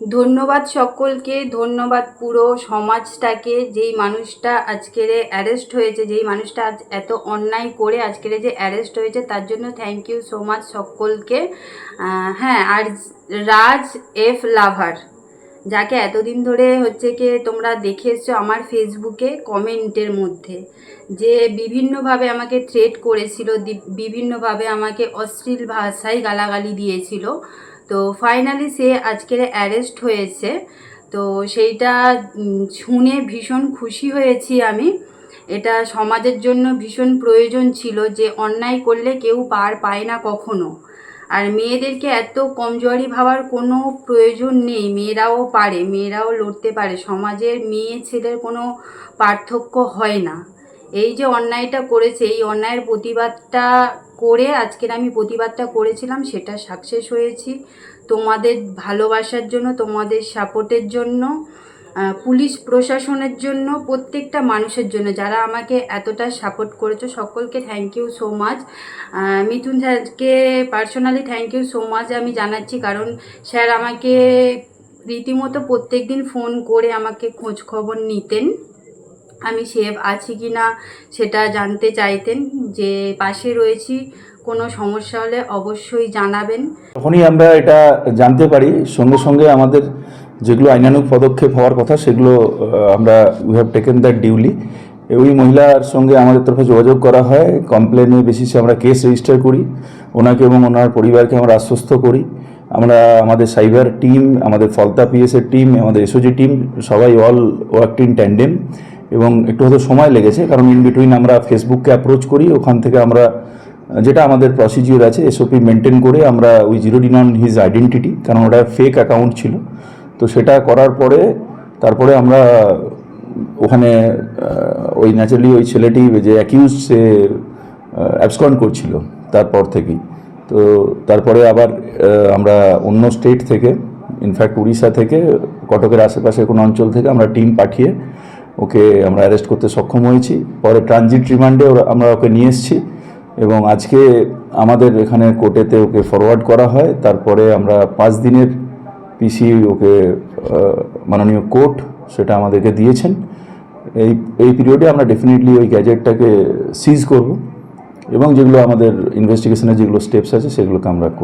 ধন্যবাদ সকলকে, ধন্যবাদ পুরো সমাজটাকে। যেই মানুষটা আজকের অ্যারেস্ট হয়েছে, যেই মানুষটা আজ এত অন্যায় করে আজকের যে অ্যারেস্ট হয়েছে, তার জন্য থ্যাংক ইউ সো মাচ সকলকে। হ্যাঁ, আর রাজ এফ লাভার, যাকে এতদিন ধরে হচ্ছে কি তোমরা দেখে এসছো আমার ফেসবুকে কমেন্টের মধ্যে, যে বিভিন্নভাবে আমাকে থ্রেট করেছিল, বিভিন্নভাবে আমাকে অশ্লীল ভাষায় গালাগালি দিয়েছিল। তো ফাইনালি সে আজকের অ্যারেস্ট হয়েছে। তো সেইটা শুনে ভীষণ খুশি হয়েছি আমি। এটা সমাজের জন্য ভীষণ প্রয়োজন ছিল, যে অন্যায় করলে কেউ পার পায় না কখনো। আর মেয়েদেরকে এত কমজোরি ভাবার কোনো প্রয়োজন নেই, মেয়েরাও পারে, মেয়েরাও লড়তে পারে, সমাজের মেয়ে ছেলের কোনো পার্থক্য হয় না। এই যে অন্যায়টা করেছে, এই অন্যায়ের প্রতিবাদটা করে আজকের আমি প্রতিবাদটা করেছিলাম, সেটা সাকসেস হয়েছি তোমাদের ভালোবাসার জন্য, তোমাদের সাপোর্টের জন্য, পুলিশ প্রশাসনের জন্য, প্রত্যেকটা মানুষের জন্য যারা আমাকে এতটা সাপোর্ট করেছো, সকলকে thank you so much. Mithun স্যারকে personally thank you so much আমি জানাচ্ছি, কারণ স্যার আমাকে রীতিমতো প্রত্যেক দিন ফোন করে আমাকে খোঁজ খবর নিতেন, আমি সেভ আছি কি না সেটা জানতে চাইতেন, যে পাশে রয়েছি, কোনো সমস্যা হলে অবশ্যই জানাবেন। তখনই আমরা এটা জানতে পারি, সঙ্গে সঙ্গে আমাদের যেগুলো আইনানুগ পদক্ষেপ হওয়ার কথা সেগুলো আমরা we have taken that duly. ওই মহিলার সঙ্গে আমাদের তরফে যোগাযোগ করা হয়, কমপ্লেনের বেসিসে আমরা কেস রেজিস্টার করি, ওনাকে এবং ওনার পরিবারকে আমরা আশ্বস্ত করি। আমরা আমাদের সাইবার টিম, আমাদের ফলতা পিএসের টিম, আমাদের এসওজি টিম সবাই অল ওয়ার্ক ইন ট্যান্ডেম, এবং একটু হয়তো সময় লেগেছে কারণ ইন বিটুইন আমরা ফেসবুককে অ্যাপ্রোচ করি, ওখান থেকে আমরা যেটা আমাদের প্রসিজিওর আছে এসওপি মেনটেন করে আমরা we zeroed in on his identity, কারণ ওটা ফেক অ্যাকাউন্ট ছিল। তো সেটা করার পরে তারপরে আমরা ওখানে ওই ন্যাচারালি ওই ছেলেটি যে অ্যাকিউজ সে অ্যাবসকন্ড করছিল তারপর থেকেই। তো তারপরে আবার আমরা অন্য স্টেট থেকে, ইনফ্যাক্ট উড়িষ্যা থেকে, কটকের আশেপাশে কোনো অঞ্চল থেকে আমরা টিম পাঠিয়ে ওকে আমরা অ্যারেস্ট করতে সক্ষম হয়েছি। পরে ট্রানজিট রিমান্ডে আমরা ওকে নিয়ে এসেছি এবং আজকে আমাদের এখানে কোর্টেতে ওকে ফরওয়ার্ড করা হয়। তারপরে আমরা 5 দিনের পিসি ওকে মাননীয় কোর্ট সেটা আমাদেরকে দিয়েছেন। এই পিরিয়ডে আমরা ডেফিনেটলি ওই গ্যাজেটটাকে সিজ করব এবং যেগুলো আমাদের ইনভেস্টিগেশনের যেগুলো স্টেপস আছে সেগুলোকে আমরা